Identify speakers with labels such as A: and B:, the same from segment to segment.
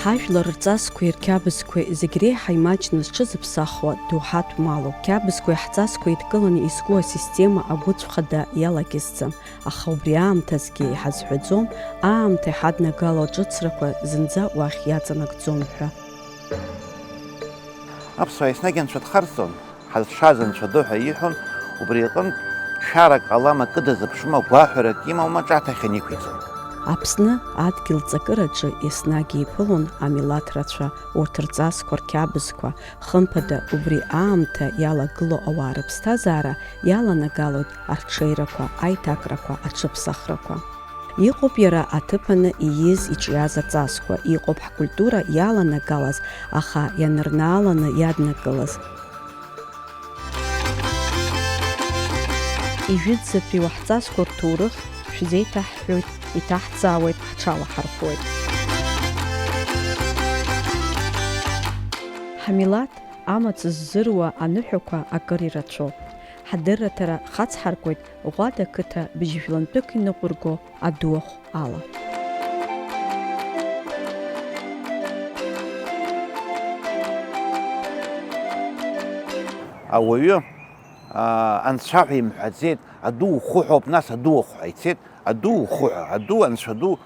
A: Ҳажәлар рҵасқәеи рқьабзқәеи зегь реиҳа имаҷны зҽызыԥсахуа доуҳатә малуп. Қьабзқәеи ҳҵасқәеи еидкыланы изку асистема агәыцә хада иалагьысӡам. Аха убри аамҭазгьы иҳазҳәаӡом, аамҭа иҳаднагало аҿыцрақәа зынӡа уахь иаҵанакӡом ҳәа.
B: Аԥсуаа еснагь анцәа дхарҵон, ҳазшаз анцәа ду ҳәа иҳәон, убри иҟынтә шәарак ҟалам акы дазыԥшума, гәаҳәарак имаума ҿаҭахьан иқәиҵон.
A: Аԥсны адгьыл ҵакыраҿы еснагь иԥылон амилаҭ рацәа, урҭ рҵасқәа, рқьабзқәа, хымԥада убри аамҭа иалагыло ауаа рыԥсҭазаара иаланагалоит арҽеирақәа, аиҭакрақәа, аҽыԥсахрақәа. Иҟоуп иара аҭыԥаны ииз иҿиаз аҵасқәа, иҟоуп ҳкультура иаланагалаз, аха ианырнааланы иаднакылаз. Ижәытәӡатәи уаҳҵасқәа рҭоурых шәзеиҭаҳҳәоит, иҭаҳҵаауеит, ҳҽалаҳархәоит. Ҳамилаҭ амаҵ ззыруа аныҳәақәа акыр ирацәоуп. Ҳадырраҭара хацҳаркуеит Ӷәада қыҭа быжьжәлантәык иныҟәырго адуахә ала.
B: Ауаҩы анцәаҳәа имҳәаӡеит, аду ухәыҳәоуп, нас адуахә ҳәа ицеит, аду ухәыҳәа, аду анцәа ду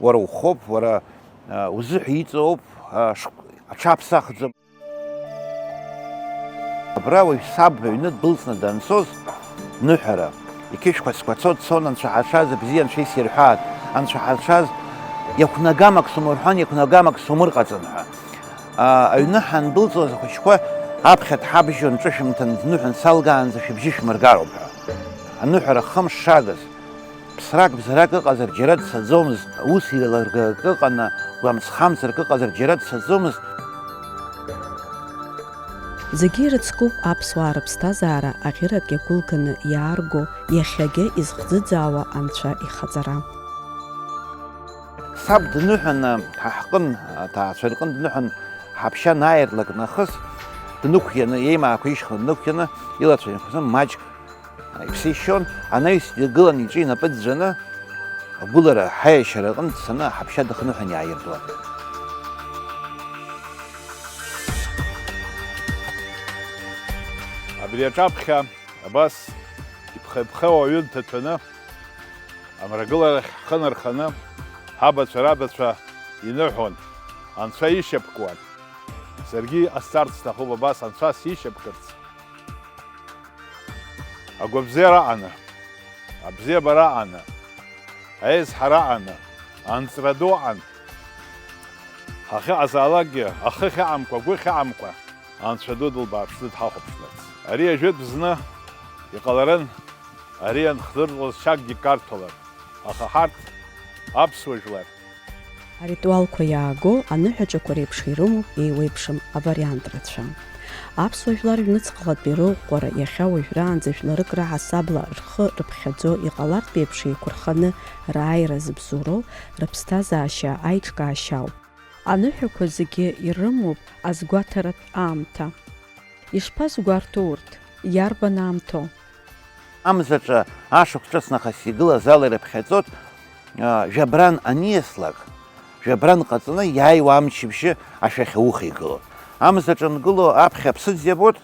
B: уара ухоуп, уара узыҳәа иҵоуп, аҽаԥсахӡом. Абра уажә саб аҩны дәылҵны данцоз ныҳәара, иқьышәқәа сқәацо дцон, анцәа ҳазшаз абзиа анцәа исирҳәаат, анцәа ҳазшаз иақәнагамак сумырҳәан, иақәнагамак сумырҟаҵан ҳәа. Аҩны ҳандәылҵуаз ахәыҷқәа аԥхьа дҳабжьон, ҿышәымҭан дныҳәан салгаанӡа шәыбжьы шәмыргароуп ҳәа. Аныҳәара хымш шагыз, ԥсрак бзарак ыҟазар џьара дцаӡомызт, ус еилыргак ыҟаны, гәамҵхамҵрак ыҟазар џьара дцаӡомызт.
A: Зегьы ирыцкуп аԥсуаа рыԥсҭазаара аӷьырак иагәылганы иаарго, иахьагьы изхӡыӡаауа анцәа ихаҵара.
B: Саб дныҳәаны ҳаҳҟын, аҭаацәа рҟын дныҳәан ҳаԥшьа нааирлак нахыс, днықәианы, еимаақәа ишьхны днықәианы, илацәа инхозны маҷк иԥсишьон, анаҩс дгылан иҿы инапы ӡәӡәаны, агәылара ҳаиашьара аҟынтә дцаны ҳаԥшьа дыхныҳәан иааиртуан.
C: Абри аҿаԥхьа абас иԥхеиԥхеи ауаҩы дҭаҭәаны, амрагыларахь ҳхы нарханы, ҳабацәа рабацәа иныҳәон, анцәа ишьапкуан. Саргьы иҟасҵарц сҭахуп абас, анцәа сишьапкырц. Агәабзиара аҟаны, абзиабара аҟаны, аизҳара аҟаны, анҵра ду аҟан, ҳахьыҟазаалакгьы, ахы хьаҟамкәа, агәы хьаҟамкәа, анцәа ду дылбааԥшны дҳахәаԥшларц. Ари ажәытә зны иҟаларын, ари анхдырлоз шьакгьы карҭәалар, аха ҳарҭ аԥсуа жәлар.
A: Аритуалқәа иааго аныҳәаҿақәа реиԥш ирымоуп еиуеиԥшым авариант рацәа. Аԥсуа жәлар ҩныҵҟалатәи рыӷәӷәара иахьа уажәраанӡа жәларык раҳасабла рхы рыԥхьаӡо иҟалартә еиԥш еиқәырханы рааира зыбзоуроу рыԥсҭазаашьа аиҿкаашьауп. Аныҳәақәа зегьы ирымоуп азгәаҭаратә аамҭа. Ишԥазгәарҭоу урҭ, иарбан аамҭоу?
B: Амзаҿы ашықәс ҿыц нахыс игылаз ала ирыԥхьаӡоит, жәабран аниаслак, жәабран ҟаҵаны иааиуа амчыбжьы ашәахь ауха игылон. Амзаҿы ангыло аԥхьа аԥсыӡ иабот,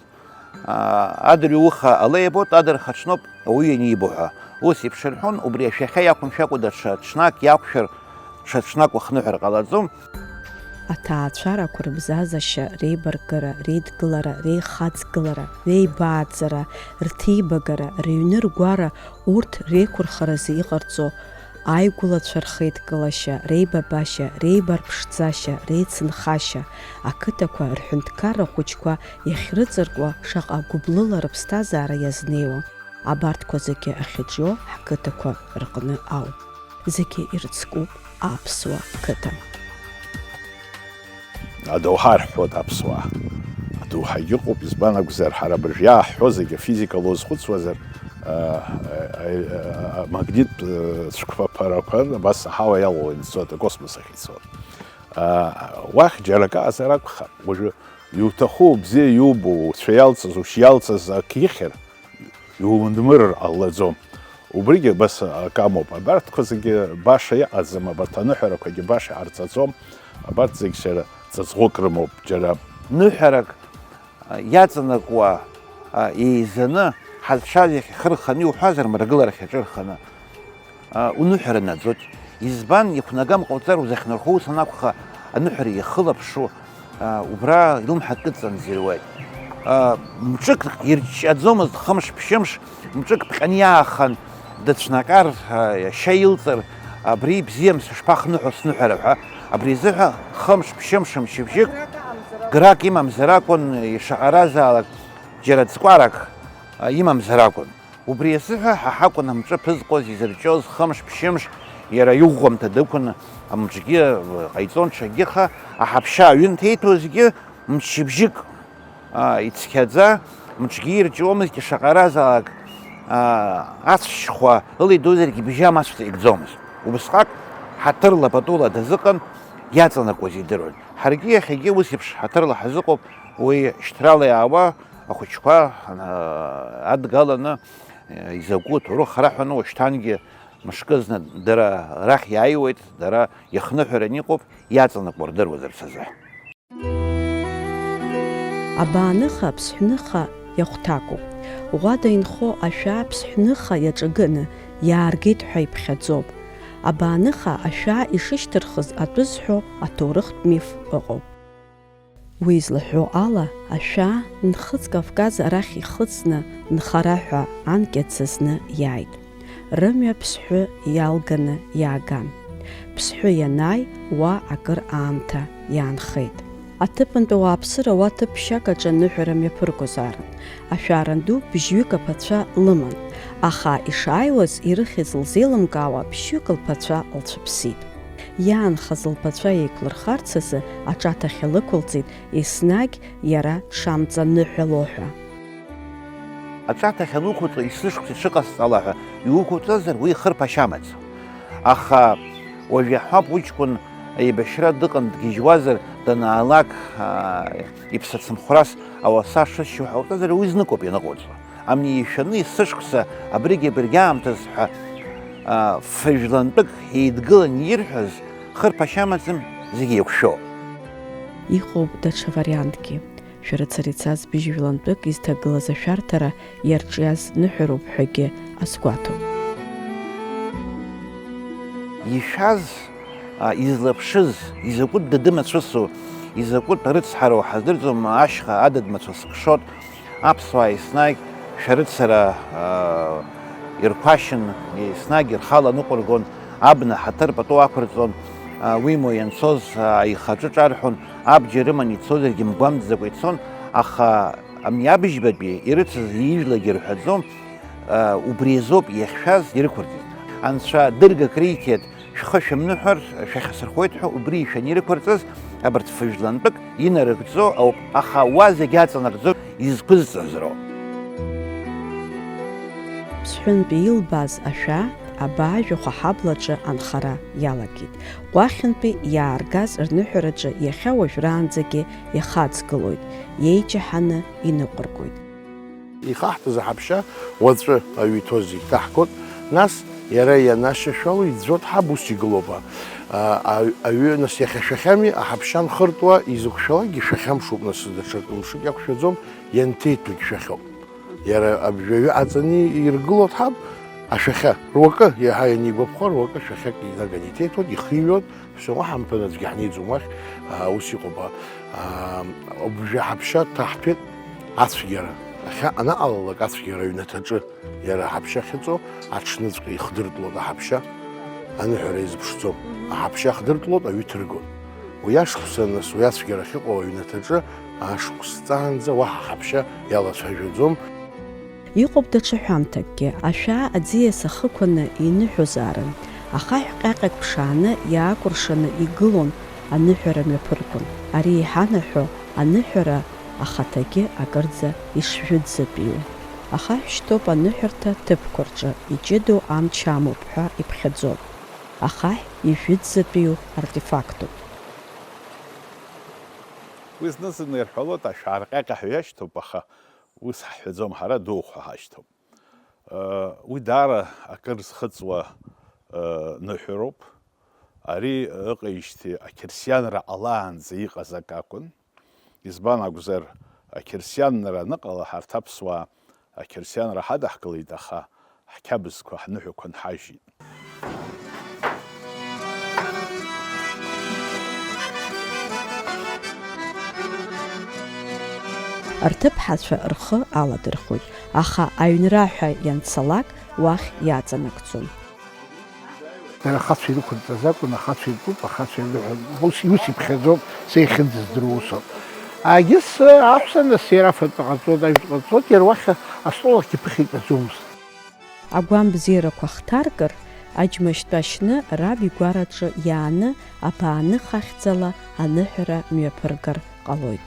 B: адырҩ уха ала иабот, адырха ҽноуп ауаҩы ианибо ҳәа. Ус еиԥш рҳәон, убри ашәахьа иақәымшәакәа даҽа ҽнак иақәшәар, ҽа ҽнак уахныҳәар ҟалаӡом.
A: Аҭаацәарақәа рыбзазашьа, реибаргара, реидгылара, реихаҵгылара, реибааӡара, рҭибагара, рыҩны ргәара, урҭ реиқәырхаразы иҟарҵо аигәылацәа рхеидкылашьа, реибабашьа, реибарԥшӡашьа, реицынхашьа, ақыҭақәа рҳәынҭқарра хәыҷқәа иахьрыҵаркуа шаҟа гәыблыла рыԥсҭазаара иазнеиуа. Абарҭқәа зегьы ахьыҿио ҳқыҭақәа рҟны ауп. Зегьы ирыцкуп аԥсуа қыҭа.
C: Адоуҳа рҳәоит аԥсуаа. Адоуҳа иҟоуп, избан акәзар, ҳара абыржә иааҳҳәо зегьы физикала узхәыцуазар, магнит цәқәԥарақәа абас аҳауа иалоуан ицоит, акосмос ахь ицоит. Уахь џьара акаазар акәхап. Уажәы иуҭаху бзиа иубо, уцәа иалҵыз, ушьа иалҵыз ак ихьыр, иумдмырыр ҟалаӡом. убригьы бас акамоуп. Абарҭқәа зегьы баша иҟаӡам, абарҭ аныҳәарақәагьы баша иҟарҵаӡом. Абарҭ зегь џьара ҵаҵӷәык рымоуп, џьара
B: ныҳәарак иаҵанакуа еизаны ҳазшаз иахь ихы рханы иуҳәазар, мрагыларахь аҿы рханы уныҳәара наӡоит. Избан иқәнагам ҟауҵар узахьнархо ус анакәха аныҳәара иахылаԥшу убра илымҳа кыдҵан зируеит. Мҿык ирҷаӡомызт хымш-ԥшьымш, мҿык ԥҟьаны иаахан дыцәнакар, ашьа илҵыр, абри бзиам сышԥахныҳәо сныҳәара ҳәа, абри азыҳәа хымш-ԥшьымш мчыбжьык грак имамзар акәын, ишаҟаразаалак џьара ҵкәарак имамзар акәын. Убри азыҳәа ҳа ҳакәын амҿы ԥызҟоз изырҷоз хымш-ԥшьымш, иара иӷәӷәамҭа дықәын, амҿгьы ҟаиҵон ҽакгьыха, аҳаԥшьа аҩын ҭеиҭозгьы мчыбжьык ицқьаӡа, мҿгьы ирҷомызт, ишаҟаразаалак ацәшьхәа ылидозаргьы бжьы амацәҵа икӡомызт. Убысҟак ҳаҭырла патула дазыҟан, иаҵанакуаз идыруан. Ҳаргьы иахьагьы ус еиԥш ҳаҭырла ҳазыҟоуп, уи шьҭрала иаауа ахәыҷқәа адгаланы изакәу ҭоурых раҳәаны уашьҭангьы мышкызны дара рахь иааиуеит, дара иахныҳәаран иҟоуп, иаҵанакуа рдыруазарц азы.
A: Абааныха аԥсҳәныха иахәҭакуп. Ӷәада инхо ашәаа ԥсҳәныха иаҿагыны иааргеит ҳәа иԥхьаӡоуп. Абааныха ашәаа ишышьҭырхыз атәы зҳәо аҭоурыхтә миф ыҟоуп. Уи излаҳәо ала, ашәаа Нхыҵ Кавказ арахь ихыҵны нхара ҳәа анкьаца зны иааит. Рымҩа ԥсҳәы иалганы иааган. Ԥсҳәы ианааи, уа акыр аамҭа иаанхеит. Аҭыԥантәи ауааԥсыра уа ҭыԥ-шьак аҿы аныҳәара мҩаԥыргозаарын. Ашәааранду бжьҩык аԥацәа лыман, аха ишааиуаз ирыхьыз лзеилымкаауа ԥшьҩык лԥацәа лцәыԥсит. Иаанхаз лԥацәа еиқәлырхарц азы аҿаҭахь лықәылҵеит, еснагь иара дшамҵаныҳәало ҳәа.
B: Аҿаҭахь ануқәуҵо исышықәса ишыҟасҵала ҳәа иуқәуҵазар уи хырԥашьа амаӡам. Аха уажә иаҳҳәап уҷкәын аибашьра дыҟан дгьежьуазар, данаалак иԥсацымхәрас ауаса шысшьо ҳәа уҵазар уи зныкоуп ианыҟоуҵо. Амни ишәаны исышықәса абригьы абыргьы аамҭаз ҳәа фыжәлантәык еидгылан ирҳәаз хырԥашьа амаӡам, зегьы еиқәшәоуп.
A: Иҟоуп даҽа вариантгьы. Шәарыцара ицаз быжьжәлантәык изҭагылаз ашәарҭара иарҿиаз ныҳәароуп ҳәагьы азгәаҭоуп.
B: Ишәаз, излаԥшыз, изакәытә дадымацәысу, изакәытә рыцҳароу ҳаздырӡом, ашьха адыдмацәа скшот, аԥсуаа еснагь шәарыцара ирқәашьын, еснагь ирхала ныҟәыргон, абна ҳаҭыр пату ақәырҵон, уимоу ианцоз аихаҿы ҿарҳәон, абџьар рыман ицозаргьы мгәамҵӡакәа ицон, аха амни абыжьбатәи ирыцыз ижәлагьы рҳәаӡом, убри азоуп иахьшәаз ирықәырҵеит. Анцәа дыргак риҭеит, шәхы шәымныҳәар, шәахьасырхоит ҳәа убри ишәан ирықәырҵаз, абарҭ фыжәлантәык инарыгӡо ауп, аха уа зегь аҵанакӡо изқәызҵаз роуп.
A: Ԥсҳәынтәи илбаз ашәаа абаажәахәа ҳаблаҿы анхара иалагеит. Ҟәахьынтәи иааргаз рныҳәараҿы иахьа уажәраанӡагьы ихаҵгылоит, иеиҷаҳаны иныҟәыргоит.
D: Ихаҳҭыз аҳаԥшьа уаҵәы аҩ иҭоз икаҳкуан, нас иара ианашьашәало иӡәӡәо ҳаб ус игылоуп. Аҩы нас иахьашәахьами, аҳаԥшьа нхыртуа изықәшәалакгьы шәахьамшуп, нас даҽа мшык иақәшәаӡом, ианҭеитәагь шәахьоуп. Иара абжаҩы аҵаны иргыло ҳаб ашәахьа руакы иаҳа ианигәаԥхо, руакы шәахьак инаган иҭеиҭәон, ихиҩон, уаҳа мтәан аӡәгьы ҳнеиӡом уахь, ус иҟоуп. Абжаҳаԥшьа ҭаҳҭәеит ацәгьара. Ахьа анаҟалалак ацәгьара аҩнаҭаҿы иара аҳаԥшьа ахьыҵәо, аҽныҵәҟьа ихдыртлот аҳаԥшьа, аныҳәара изыԥшӡом. Аҳаԥшьа хдыртлот, аҩы ҭыргон. Уи ашықәса нас уи ацәгьара ахьыҟоу аҩнаҭаҿы ашықәсҵаанӡа уаҳа аҳаԥшьа иалацәажәаӡом.
A: Иҟоуп даҽа ҳәамҭакгьы, ашәаа аӡиас ахықәаны иныҳәозаарын, ахаҳә ҟьаҟьак ԥшааны иаакәыршаны игылон, аныҳәара мҩаԥыргон. Ари иҳанаҳәо аныҳәара ахаҭагьы акырӡа ишжәытәӡатәиу. Ахаҳә шьҭоуп аныҳәарҭа ҭыԥқәа рҿы, иҷыдоу амч амоуп ҳәа иԥхьаӡоуп. Ахаҳә ижәытәӡатәиу артефактуп.
C: Уи зны-зынла ирҳәалоит ашәаа рҟьаҟьа ҳәа иашьҭоуп, аха ус ҳҳәаӡом, ҳара дуӷәха ҳашьҭоуп. уи даара акыр зхыҵуа ныҳәароуп. Ари ыҟаижьҭеи ақьырсианра ҟалаанӡа иҟаз ак акәын. Избан акәзар, ақьырсианра аныҟала ҳарҭ аԥсуаа ақьырсианра ҳадаҳкылеит, аха ҳқьабзқәа ҳныҳәақәа нҳажьит.
A: Рҭыԥҳацәа рхы аладырхәит, аха аҩнраҳәа ианцалак уахь иаҵанакӡом.
D: Ахацәа ирықәырҵаз акәын, ахацәа иртәуп, ахацәа ирныҳәон. Ус иԥхьаӡоуп, сеихьынӡаздыруусоуп. Агьыс аҳәса нас иара афатә ҟаҵот, ажәтә ҟаҵот, иара уахь астол ахь иԥыхьа икаӡомызт.
A: Агәам бзиарақәа хҭаркыр, аџьмашьтәа шьны раб игәараҿы иааны абааны хахьӡала аныҳәара мҩаԥыргар ҟалоит.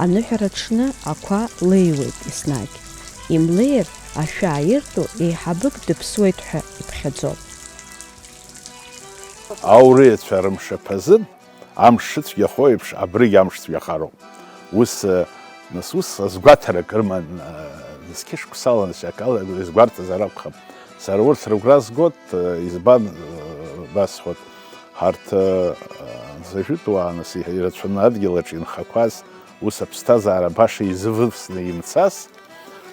A: Аныҳәара аҽны ақәа леиуеит еснагь. Имлеир, ашәы ааирту еиҳабык дыԥсуеит ҳәа иԥхьаӡоуп.
C: Ауреицәа рымшаԥазын амш шыцәгьахо еиԥш абригь амш цәгьахароуп. Ус азгәаҭарак рыман зқьышықәсала изгәарҭазар акәхап. Сара урҭ рыгәра згоит, избан басҳәот, ҳарҭ зажәытәуаа нас ирацәаны адгьылаҿ инхақәаз ус аԥсҭазаара баша изывывсны имцаз,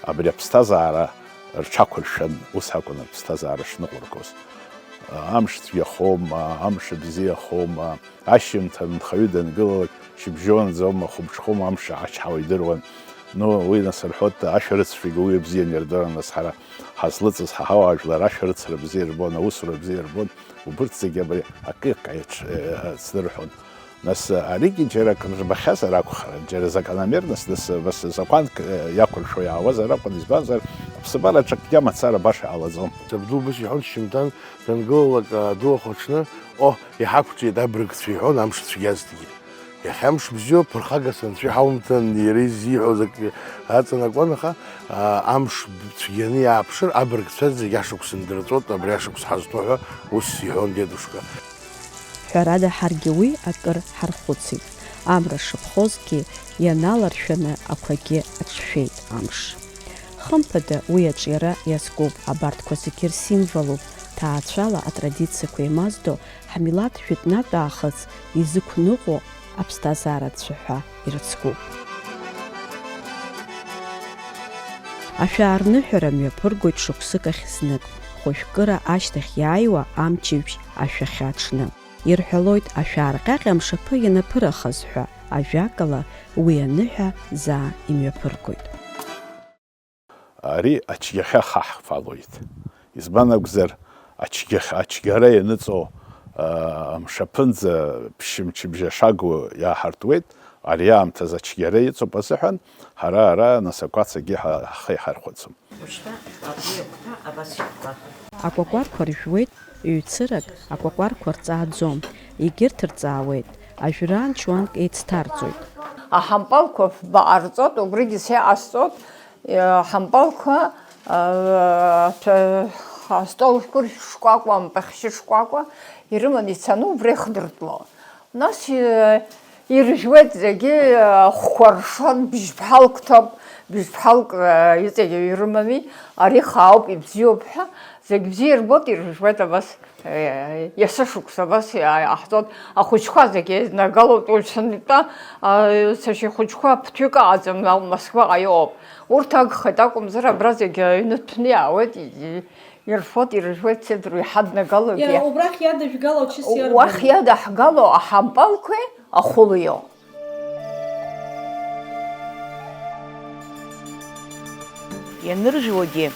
C: абри аԥсҭазаара рҽақәыршәан, ус акәын аԥсҭазаара шныҟәыргоз. Амш цәгьахома, амш бзиахома, ашьымҭа нхаҩы дангылалак шьыбжьонӡома, хәыбҽхома амш ачҳауа идыруан. Уи нас рҳәот, ашәарыцәгьа уи бзиан ирдырын, нас ҳара ҳазлыҵыз ҳауаажәлар ашәарыцара бзиа ирбон, аусура бзиа ирбон, убырҭ зегьы абри акык ацдырҳәон. Нас аригьы џьара рбахьазар акәхарын, џьара закономерность, нас закәанк иақәыршәо иаауазар акәын, избанзар аԥсабара ҿакгьы амацара баша ҟалаӡом.
D: Сабду быс иҳәон шьымҭан дангылалак аду ахәаҽны, иҳақәҵәеит абрыгцәа иҳәон амш цәгьазҭгьы. Иахьа амш бзиоуп, ԥырхагас анцәа иҳаумҭан, иара изиҳәоз акгьы аҵанакуан, аха амш цәгьаны иааԥшыр, абрыгцәа зегьы ашықәс ндырҵәот, абри ашықәс ҳазҭо ҳәа ус иҳәон дедушка.
A: Ҳәарада ҳаргьы уи акыр ҳархәыцит. Амра шыԥхозгьы ианаларшәаны ақәагьы аҿшәеит амш. Хымԥада уи аҿиара иазкуп, абарҭқәа зегьы рсимволуп, ҭаацәала атрадициақәа еимаздо ҳмилаҭ жәытәнатә аахыҵ изықәныҟәо аԥсҭазаара цәаҳәа ирыцкуп. Ашәаарныҳәара мҩаԥыргоит шықәсык ахь знык, хәажәкыра ашьҭахь иааиуа амчыбжь ашәахьы аҽны. Ирҳәалоит ашәаар ҟьаҟьа амшаԥы ианаԥырахаз ҳәа, ажәакала уи аныҳәа заа имҩаԥыргоит.
C: Ари ачгьахьа ҳаҳфалоит. Избан акәзар, ачгьара ианыҵо амшаԥынӡа ԥшьымчыбжьа шагу иааҳартуеит, ари аамҭаз ачгьара иҵоуп азыҳәан, ҳара ара нас акәацагьы ҳхы иҳархәыцым.
A: Акәакәарқәа ржәуеит, ҩцырак акәакәарқәа рҵааӡом, егьырҭ рҵаауеит, ажәраан чуанк еицҭарҵоит.
E: Аҳампалқәа бааырҵот, убригьы сеиҟасҵот, аҳампалқәа астол шкәакәа, ампахьшьы шкәакәа ирыман ицаны убри ихдыртло. Нас иржәуеит зегьы хәқәа ршон, бжьбҳалк ҭоуп, бжьбҳалк иҵегьы ирымами, ари хаауп, ибзиоуп ҳәа, зегь бзиа ирбот, иржәуеит абас иасышықәс абас иааҳҵот. Ахәыҷқәа зегьы еизнагалоит, ульцәанитәа сашьа ихәыҷқәа ԥҭҩык ааӡам, Москваҟа иоуп. Урҭ агхеит акәымзар, абра зегьы аҩны ҭәны иаауеит, ирфот, иржәуеит седру иҳаднагалогьы.
F: Убрахь иадажәгало ачысиарбаны.
E: Уахь иадаҳгало аҳампалқәеи ахәылио.
G: Ианыржәуагьы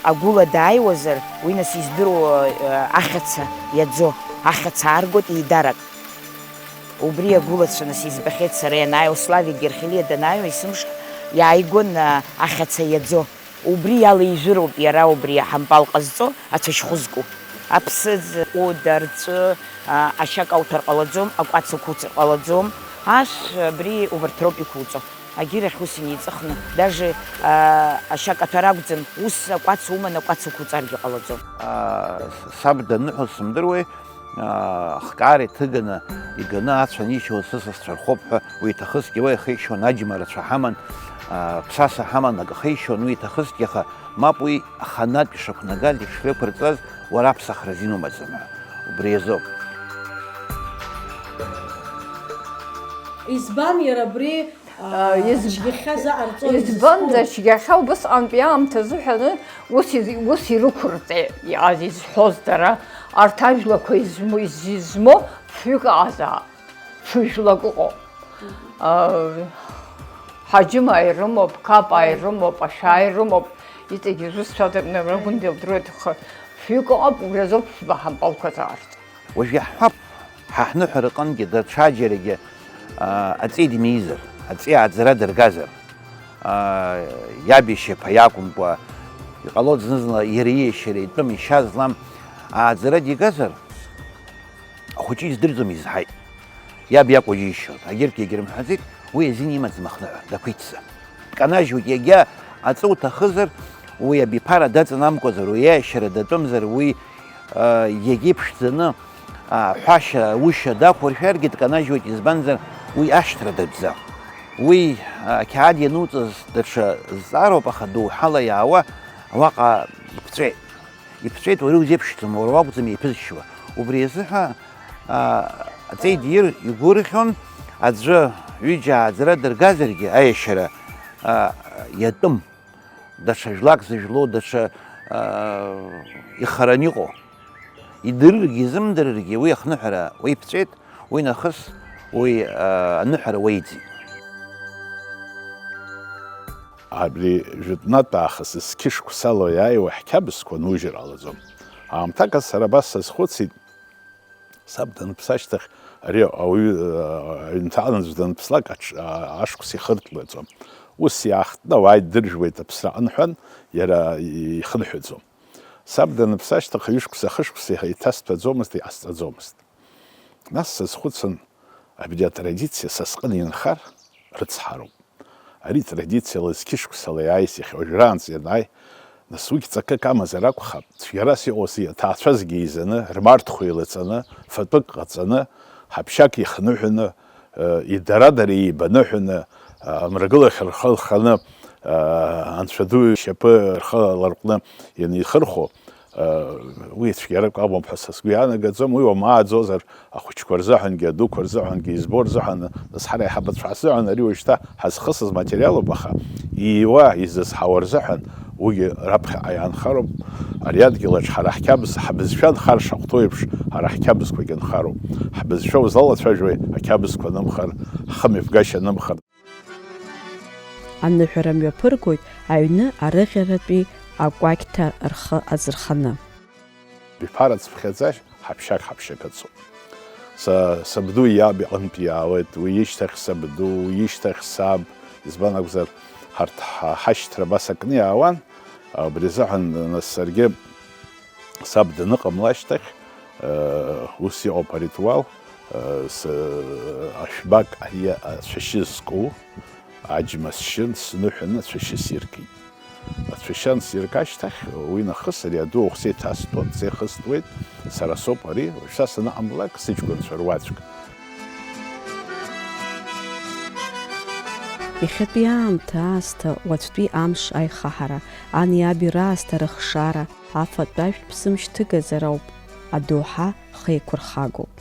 G: агәыла дааиуазар, уи нас издыруа ахьаца иаӡо, ахьаца ааргоит еидарак. Убри агәылацәа нас избахьеит сара ианааиуа, Славик Герхелиа данааиуа, есымш иааигон ахьаца иаӡо. Убри иалеижәыроуп иара убри аҳампал ҟазҵо ацәашьхәызку. Аԥсыӡ, ҟәыда, рҵәы, ашьак ауҭар ҟалаӡом, акәац уқәуҵар ҟалаӡом. Ашә абри убарҭ роуп иқәуҵо. Агьирахь ус иниҵыхны, даже ашьак аҭәара акәӡам, ус акәац уман акәац уқәуҵаргьы ҟалаӡом.
B: Саб даныҳәоз сымдыруеи, хкари ҭыганы иганы ацәа анишьуа сысасцәа рхоуп ҳәа уи иҭахызгьы уа ихеишьуан, аџьма рацәа ҳаман, ԥсаса ҳаман, ак ихеишьуан уи иҭахызгьы, аха мап уи аханатә ишақәнагаз ишреиқәырҵаз уара аԥсахраз инумаӡам ҳәа. Убри азоуп.
F: Избан иара абри цәгьахьаз аҟарҵо
E: Избанзар цәгьахьа убысҟантәи аамҭазы ҳәаны ус ирықәырҵеит иҟаз изҳәоз дара арҭ ажәлақәа измо фҩык аҟазаап, фыжәлак ыҟоуп. Ҳаџьымаа ирымоуп, қапаа ирымоуп, ашәаа ирымоуп, иҵегьы ирызцәадырны рыгәындеи друеит, фҩык ыҟоуп, убри азоуп ҳампалқәа заарц.
B: Уажә иаҳҳәап, ҳа ҳныҳәара аҟынгьы даҽаџьарагьы аҵеи димеизар, аҵеи ааӡара дыргазар, иаб ишьаԥа иакәымкәа, иҟалоит зны-зынла иара иешьара итәым ишьа злам ааӡара дигазар, ахәыҷы издырӡом изҳаит. Иаб иакәу џьишьоит, агьырҭ иагьрымҳәаӡеит, уи азин имаӡам ахныҳәа, дақәиҭӡам. Дканажьуеит егьа аҵы уҭахызар, уи абиԥара даҵанамкәазар, уи аешьара датәымзар, уи егьа иԥшӡаны ҳәашьа, ушьа дақәыршәаргьы дканажьуеит, избанзар уи ашьҭра датәӡам. Уи ақьаад иануҵаз даҽа зҵаароуп, аха доуҳала иаауа уаҟа иԥҵәеит. Иԥҵәеит, уара узеиԥшӡам, уара уакәӡам еиԥызшьуа. Убри азыҳәа аҵеи дир игәырӷьон, аӡәы ҩыџьа ааӡара дыргазаргьы аешьара иатәым, даҽа жәлак зыжәлоу, даҽа ихараны иҟоу. Идырыргьы, изымдырыргьы уи ахныҳәара уа иԥҵәеит, уи нахыс уи аныҳәара уеиӡит.
C: Абри жәытәнатә аахыс зқьышықәсало иааиуа ҳқьабзқәа нужьыр ҟалаӡом. Аамҭак сара абас сазхәыцит, саб даныԥсашьҭахь ари ауаҩы аҩнҭааланӡа даныԥслак ашықәс ихыртлаӡом. Ус иаахтны ауаа идыржәуеит аԥсра аҟны иара ихынҳәаӡом. Саб даныԥсашьҭахь ҩышықәса хышықәса иҭасҭәаӡомызт, иҟасҵаӡомызт. Нас сазхәыцын, абри атрадициа са сҟны инхар рыцҳароуп. Ари традициала зқьышықәсала иааис иахьауажәраанӡа ианааи, нас уигь ҵакык амазар акәхап, цәгьарас иҟоузеи аҭаацәазгьы еизаны, рмарҭқәа еилаҵаны, фатәык ҟаҵаны, ҳаԥшьак ихныҳәаны, идара-дара еибаныҳәаны, амрагылахь рхы лханы, анцәа ду ишьапы рхы ларҟәны ианихырхәо, уи цәгьарак амоуп ҳәа са сгәы иаанагаӡом, уи уамааӡозар ахәыҷқәа рзыҳәангьы, адуқәа рзыҳәангьы, избо рзыҳәан, нас ҳара иҳабацәа ҳзыҳәан ари уажәшьҭа ҳазхысыз материалуп, аха ииуа изызҳауа рзыҳәан уигьы раԥхьаҟа иаанхароуп. Ари адгьылаҿ ҳара ҳқьабз, ҳбызшәа нхар шахәҭоу еиԥш, ҳара ҳқьабзқәагьы нхароуп. Ҳбызшәа узалацәажәои ақьабзқәа нымхар, ҳхымҩаԥгашьа нымхар.
A: Аныҳәара мҩаԥыргоит аҩны арыӷьаратәи акәакьҭа рхы азырханы.
C: Биԥара цыԥхьаӡа ҳаԥшьак ҳаԥшьакыцуп. Сабду иаб иҟынтә иаауеит, уи ишьҭахь сабду, уи ишьҭахь саб, избан акәзар ҳарҭ ҳашьҭра абас акны иаауан, убри азыҳәан нас саргьы саб даныҟамла ашьҭахь ус иҟоуп аритуал, ашәбак ари ацәашьы зку, аџьма сшьын, сныҳәаны ацәашьы сиркит. Ацәашьы ансирка ашьҭахь уи нахыс ари аду ахәса иҭасҭәуан, сеихыстуеит, сара соуп ари, уажәшьҭа саныҟамлак сыҷкәынцәа руаӡәк.
A: Иахьатәи аамҭа аасҭа, уаҵәтәи амш аихаҳара, ани аби раасҭа рыхшара, афатә ажәтә ԥсымшьҭыгазар ауп, адоуҳа хеиқәырхагоуп.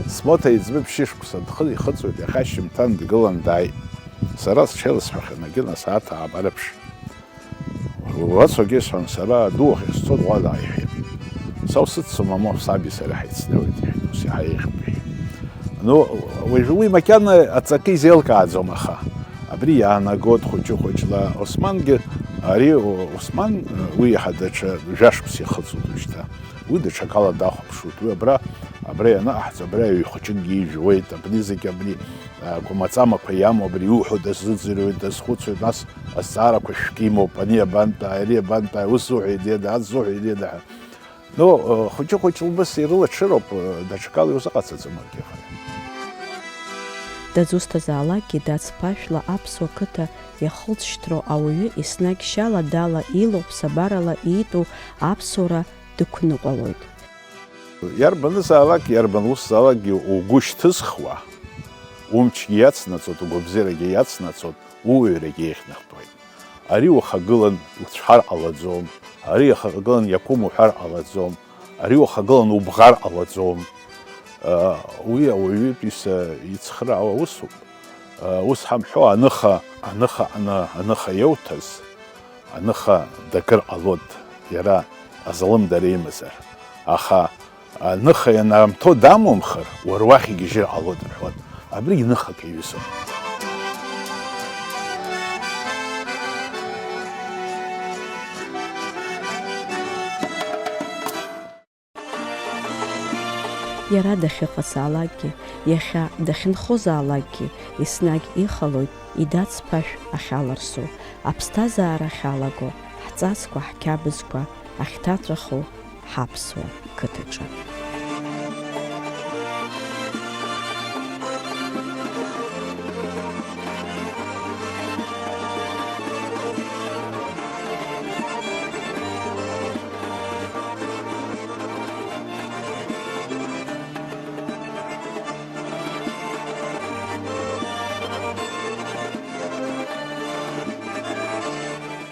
C: Смоҭа иӡбы ԥшьышықәса ихыҵуеит, иахьа шьымҭан дгылан дааит. Сара сҽеиласҳәахьан, агьына сааҭ аабараԥш. Уацәагьы сҳәан, сара аду ахь исцо дуада иҳәеит. Са усыццо мамоу саби сара ҳаицнеиуеит иҳәеит, ус иҳаиӷьып иҳәеит. Ну, уажәы уи макьана аҵакы изеилкааӡом, аха абри иаанагоит хәыҷы-хәыҷла. Османгьы, ари Осман уи иаҳа даҽа жәашықәс ихыҵуеит уажәшьҭа. Уи даҽакала дахәаԥшуеит. Уи абра ианаҳҵо, абра ҩ-хәыҷыкгьы ижәуеит, абни зегьы абри кәамаҵамақәа иамоу, абри иуҳәо дазыӡырҩуеит, дазхәыцуеит, нас азҵаарақәа шәк имоуп, ани абантәи, ари абантәи, ус зуҳәеит иеда, ас зуҳәеит иеда ҳәа. Ну, хәыҷы-хәыҷла убас ирылаҽыроуп, даҽакала иузыҟаҵаӡом акгьы.
A: Дазусҭазаалакгьы дацԥашәла аԥсуа қыҭа иахылҵшьҭроу ауаҩы еснагь шьала-дала илоу, ԥсабарала иитәу аԥсуара дықәныҟәалоит.
C: иарбан усзаалакгьы угәы шьҭызхуа, умчгьы иацнаҵоит, угәабзиарагьы иацнаҵоит, ууаҩрагьы еихьнахтәуеит. Ари ухагылан уцәҳар ҟалаӡом, ари ухагылан иакәым уҳәар ҟалаӡом, ари ухагылан убӷар ҟалаӡом. Уи ауаҩытәыҩса ицхраауа усуп. Ус ҳамҳәо аныха иауҭаз, аныха дакыр ҟалоит, иара азалымдара имазар. Аха аныха ианаамҭоу дамумхар, уара уахь игьежьыр ҟалоит рҳәоит. Абригь ныхак иаҩызоуп.
A: Иара дахьыҟазаалакгьы, иахьа дахьынхозаалакгьы, еснагь иҟалоит идацԥашә ахьаларсу, аԥсҭазаара ахьалаго, ҳҵасқәа, ҳқьабзқәа ахьҭаҵәаху ҳаԥсуа қыҭаҿы.